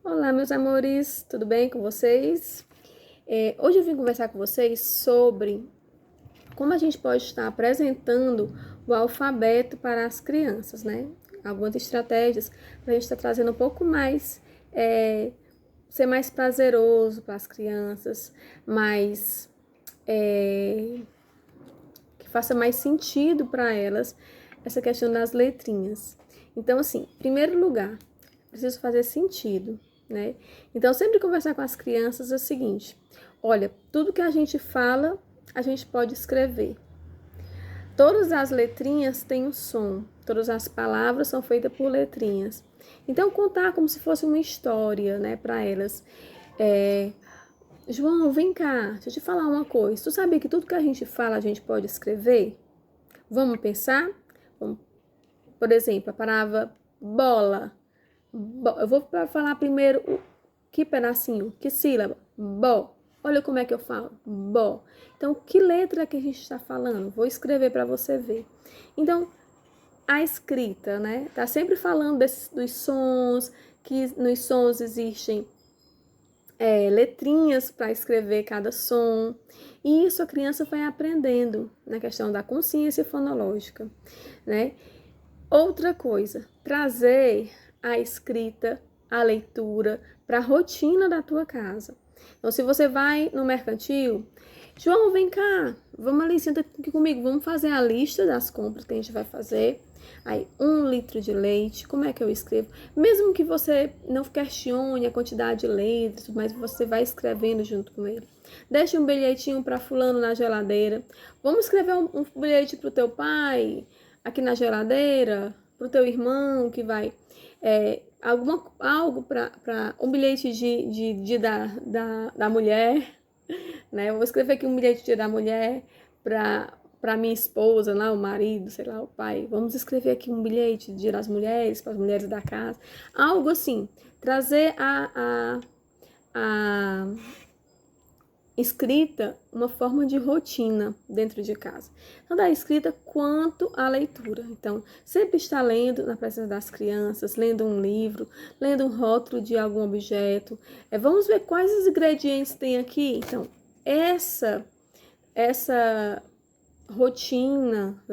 Olá, meus amores, tudo bem com vocês? Hoje eu vim conversar com vocês sobre como a gente pode estar apresentando o alfabeto para as crianças, né? Algumas estratégias para a gente estar trazendo um pouco mais, ser mais prazeroso para as crianças, mais, que faça mais sentido para elas essa questão das letrinhas. Então, assim, em primeiro lugar, preciso fazer sentido, né? Então, sempre conversar com as crianças é o seguinte: olha, tudo que a gente fala, a gente pode escrever. Todas as letrinhas têm um som, todas as palavras são feitas por letrinhas. Então, contar como se fosse uma história, né, para elas. João, vem cá, deixa eu te falar uma coisa. Tu sabia que tudo que a gente fala, a gente pode escrever? Vamos pensar? Por exemplo, a palavra bola. Eu vou falar primeiro que pedacinho, que sílaba? Bo. Olha como é que eu falo. Bo. Então, que letra que a gente está falando? Vou escrever para você ver. Então, a escrita, né? Tá sempre falando dos sons, que nos sons existem letrinhas para escrever cada som. E isso a criança vai aprendendo na questão da consciência fonológica, né? Outra coisa, trazer a escrita, a leitura para a rotina da tua casa. Então, se você vai no mercantil, João, vem cá, vamos ali, senta aqui comigo, vamos fazer a lista das compras que a gente vai fazer. Aí, 1 litro de leite, como é que eu escrevo? Mesmo que você não questione a quantidade de letras, mas você vai escrevendo junto com ele. Deixe um bilhetinho para fulano na geladeira. Vamos escrever um bilhete para o teu pai, aqui na geladeira, para o teu irmão que vai... algo para um bilhete da mulher, né? Eu vou escrever aqui um bilhete de dia da mulher para minha esposa, lá, o marido, sei lá, o pai. Vamos escrever aqui um bilhete de dia das mulheres, para as mulheres da casa. Algo assim, trazer a escrita uma forma de rotina dentro de casa. Tanto a escrita quanto a leitura. Então, sempre está lendo na presença das crianças, lendo um livro, lendo um rótulo de algum objeto. Vamos ver quais os ingredientes tem aqui. Então, essa rotina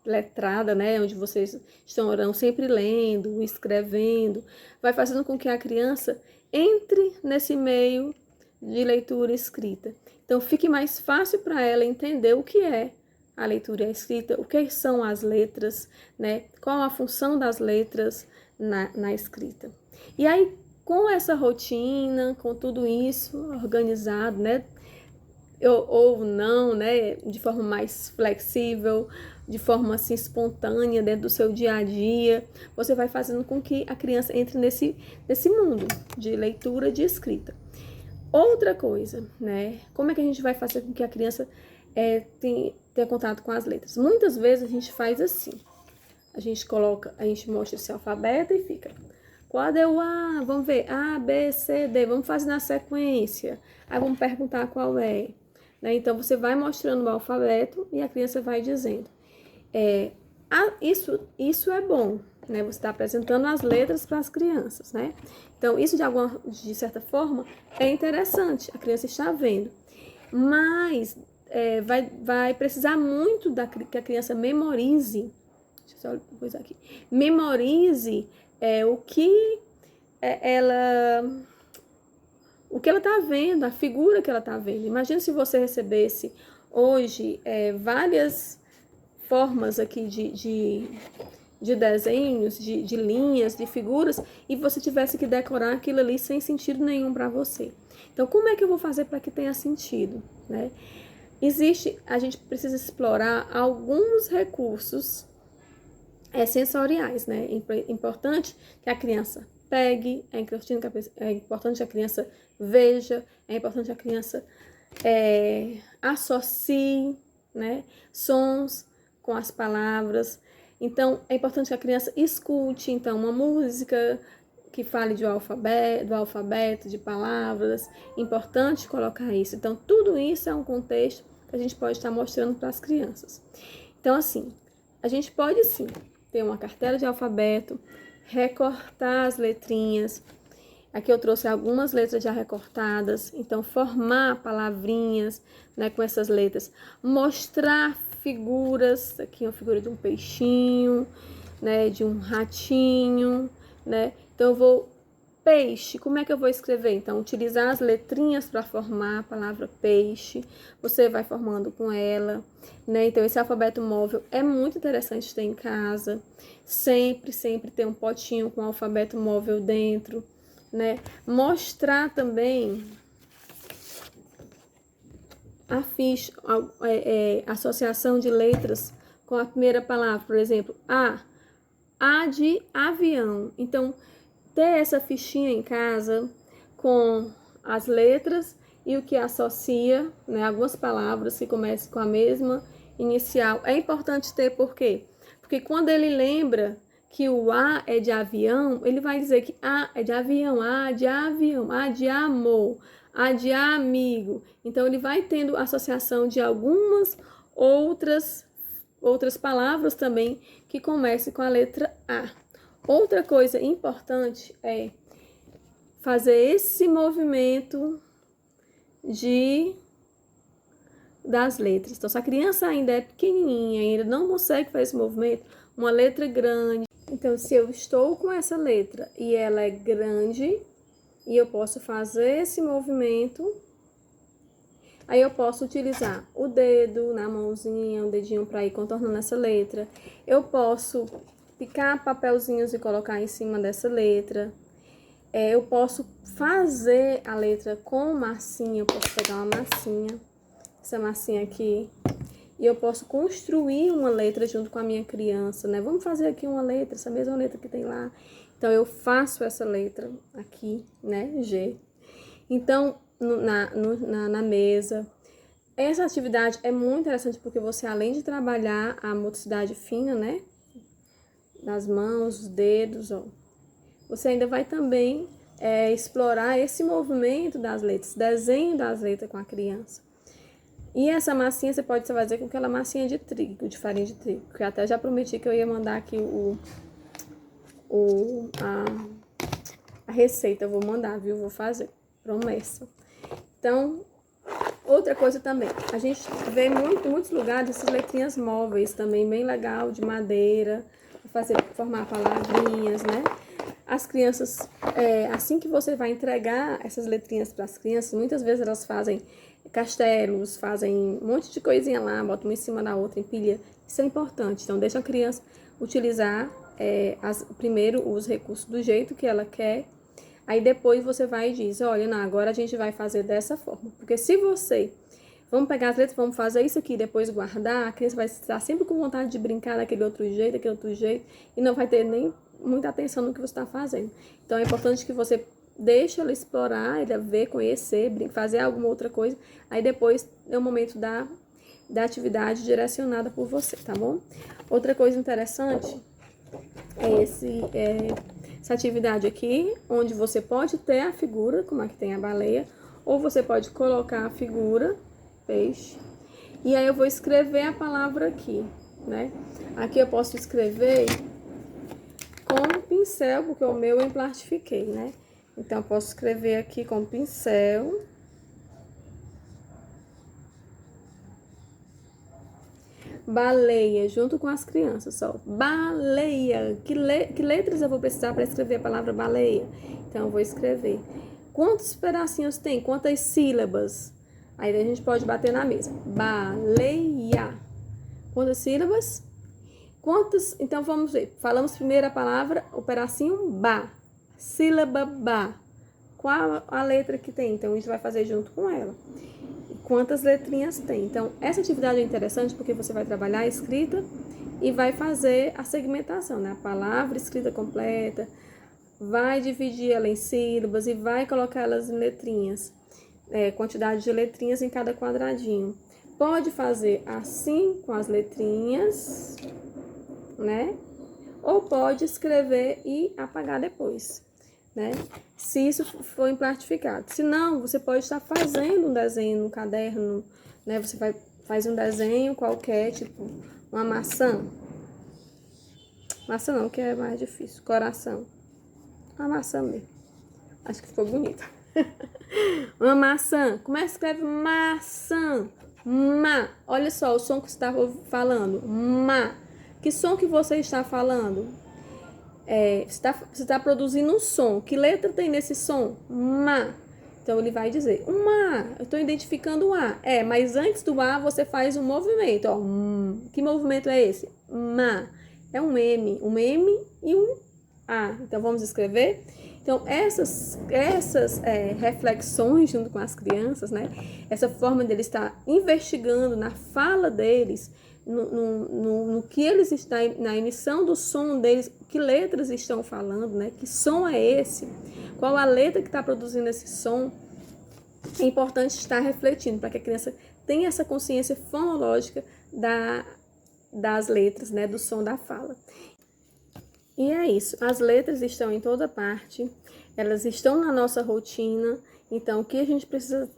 letrada, né, onde vocês estão sempre lendo, escrevendo, vai fazendo com que a criança entre nesse meio de leitura e escrita. Então, fique mais fácil para ela entender o que é a leitura e a escrita, o que são as letras, né? Qual a função das letras na escrita. E aí, com essa rotina, com tudo isso organizado, né? Ou não, né? De forma mais flexível, de forma assim espontânea, dentro do seu dia a dia, você vai fazendo com que a criança entre nesse mundo de leitura e de escrita. Outra coisa, né? Como é que a gente vai fazer com que a criança tenha contato com as letras? Muitas vezes a gente faz assim. A gente mostra esse alfabeto e fica. Qual é o A? Vamos ver. A, B, C, D. Vamos fazer na sequência. Aí vamos perguntar qual é. Né? Então, você vai mostrando o alfabeto e a criança vai dizendo. Isso é bom, né? Você está apresentando as letras para as crianças, né? Então, isso de certa forma é interessante, a criança está vendo. Mas vai precisar muito que a criança memorize. Deixa eu só coisa aqui. Memorize o que ela está vendo, a figura que ela está vendo. Imagina se você recebesse hoje várias formas aqui de desenhos, de linhas, de figuras, e você tivesse que decorar aquilo ali sem sentido nenhum para você. Então, como é que eu vou fazer para que tenha sentido, né? A gente precisa explorar alguns recursos sensoriais, né? É importante que a criança pegue, é importante que a criança veja, é importante que a criança associe, né, sons com as palavras. Então, é importante que a criança escute, então, uma música que fale do alfabeto, de palavras. Importante colocar isso. Então, tudo isso é um contexto que a gente pode estar mostrando para as crianças. Então, assim, a gente pode, sim, ter uma cartela de alfabeto, recortar as letrinhas, Aqui eu trouxe algumas letras já recortadas, então formar palavrinhas, né, com essas letras. Mostrar figuras, aqui uma figura de um peixinho, né, de um ratinho, né. Então eu vou peixe, como é que eu vou escrever? Então, utilizar as letrinhas para formar a palavra peixe, você vai formando com ela, né? Então, esse alfabeto móvel é muito interessante ter em casa. Sempre, sempre ter um potinho com alfabeto móvel dentro, né? Mostrar também a ficha, associação de letras com a primeira palavra, por exemplo, A de avião. Então, ter essa fichinha em casa com as letras e o que associa, né, algumas palavras que comecem com a mesma inicial. É importante ter por quê? Porque quando ele lembra que o A é de avião, ele vai dizer que A é de avião, A de avião, A de amor, A de amigo. Então ele vai tendo associação de algumas outras palavras também que comecem com a letra A. Outra coisa importante é fazer esse movimento das letras. Então, se a criança ainda é pequenininha, ainda não consegue fazer esse movimento, uma letra grande. Então, se eu estou com essa letra e ela é grande e eu posso fazer esse movimento, aí eu posso utilizar o dedo na mãozinha, o dedinho para ir contornando essa letra. Eu posso picar papelzinhos e colocar em cima dessa letra. Eu posso fazer a letra com massinha, eu posso pegar uma massinha, essa massinha aqui, e eu posso construir uma letra junto com a minha criança, né? Vamos fazer aqui uma letra, essa mesma letra que tem lá. Então, eu faço essa letra aqui, né? G. Então, na mesa. Essa atividade é muito interessante porque você, além de trabalhar a motricidade fina, né? Das mãos, os dedos, ó. Você ainda vai também explorar esse movimento das letras, desenho das letras com a criança. E essa massinha você pode fazer com aquela massinha de trigo, de farinha de trigo, que eu até já prometi que eu ia mandar aqui a receita, eu vou mandar, viu? Vou fazer, promessa. Então, outra coisa também, a gente vê em muitos lugares essas letrinhas móveis também, bem legal, de madeira, formar palavrinhas, né? As crianças, assim que você vai entregar essas letrinhas para as crianças, muitas vezes elas fazem castelos, fazem um monte de coisinha lá, botam uma em cima da outra, empilha. Isso é importante. Então, deixa a criança utilizar primeiro os recursos do jeito que ela quer. Aí depois você vai e diz, olha, não, agora a gente vai fazer dessa forma. Porque se você, vamos pegar as letras, vamos fazer isso aqui, depois guardar, a criança vai estar sempre com vontade de brincar daquele outro jeito, e não vai ter nem muita atenção no que você está fazendo. Então é importante que você deixe ela explorar, ela ver, conhecer, fazer alguma outra coisa, aí depois é o momento da atividade direcionada por você, tá bom? Outra coisa interessante é essa atividade aqui, onde você pode ter a figura, como aqui tem a baleia, ou você pode colocar a figura, peixe, e aí eu vou escrever a palavra aqui, né? Aqui eu posso escrever com pincel, porque o meu eu plastifiquei, né? Então, eu posso escrever aqui com pincel. Baleia, junto com as crianças, ó. Baleia. Que letras eu vou precisar para escrever a palavra baleia? Então, eu vou escrever. Quantos pedacinhos tem? Quantas sílabas? Aí a gente pode bater na mesa. Baleia. Quantas sílabas? Então, vamos ver. Falamos primeiro a palavra, o pedacinho ba. Sílaba ba. Qual a letra que tem? Então, a gente vai fazer junto com ela. Quantas letrinhas tem? Então, essa atividade é interessante porque você vai trabalhar a escrita e vai fazer a segmentação, né? A palavra escrita completa, vai dividir ela em sílabas e vai colocar elas em letrinhas. Quantidade de letrinhas em cada quadradinho. Pode fazer assim com as letrinhas, né? Ou pode escrever e apagar depois, né? Se isso for plastificado. Se não, você pode estar fazendo um desenho no caderno, né? Você faz um desenho qualquer, tipo uma maçã. Maçã não, que é mais difícil. Coração. Uma maçã mesmo. Acho que ficou bonito. Uma maçã. Como é que escreve maçã? Ma. Olha só o som que você está falando. Ma. Que som que você está falando? Você está produzindo um som. Que letra tem nesse som? Ma. Então ele vai dizer, uma. Eu estou identificando o A. Mas antes do A você faz um movimento. Ó. Que movimento é esse? Ma. É um M e um A. Então vamos escrever? Então, essas reflexões junto com as crianças, né? Essa forma deles estar investigando na fala deles, no que eles estão, na emissão do som deles, que letras estão falando, né? Que som é esse? Qual a letra que está produzindo esse som? É importante estar refletindo para que a criança tenha essa consciência fonológica das letras, né? Do som da fala. E é isso, as letras estão em toda parte, elas estão na nossa rotina, então o que a gente precisa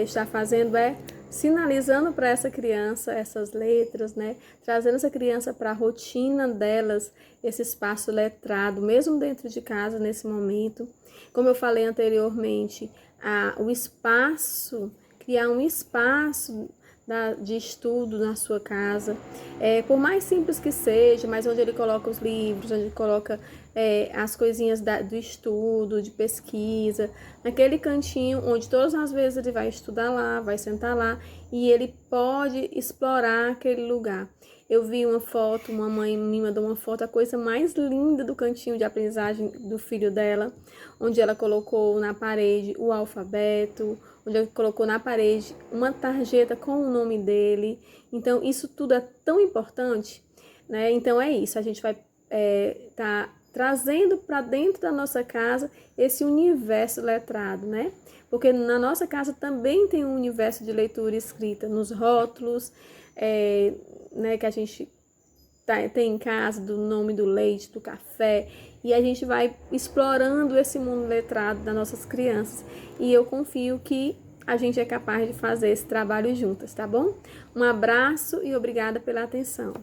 estar fazendo é sinalizando para essa criança essas letras, né? Trazendo essa criança para a rotina delas, esse espaço letrado, mesmo dentro de casa nesse momento. Como eu falei anteriormente, o espaço, criar um espaço de estudo na sua casa, por mais simples que seja, mas onde ele coloca os livros, onde ele coloca as coisinhas do estudo, de pesquisa, naquele cantinho onde todas as vezes ele vai estudar lá, vai sentar lá e ele pode explorar aquele lugar. Eu vi uma foto, uma mãe me mandou uma foto, a coisa mais linda do cantinho de aprendizagem do filho dela, onde ela colocou na parede o alfabeto, onde ela colocou na parede uma tarjeta com o nome dele. Então, isso tudo é tão importante, né? Então, é isso. A gente vai tá trazendo para dentro da nossa casa esse universo letrado, né? Porque na nossa casa também tem um universo de leitura escrita, nos rótulos, né, que a gente tem em casa, do nome do leite, do café, e a gente vai explorando esse mundo letrado das nossas crianças. E eu confio que a gente é capaz de fazer esse trabalho juntas, tá bom? Um abraço e obrigada pela atenção.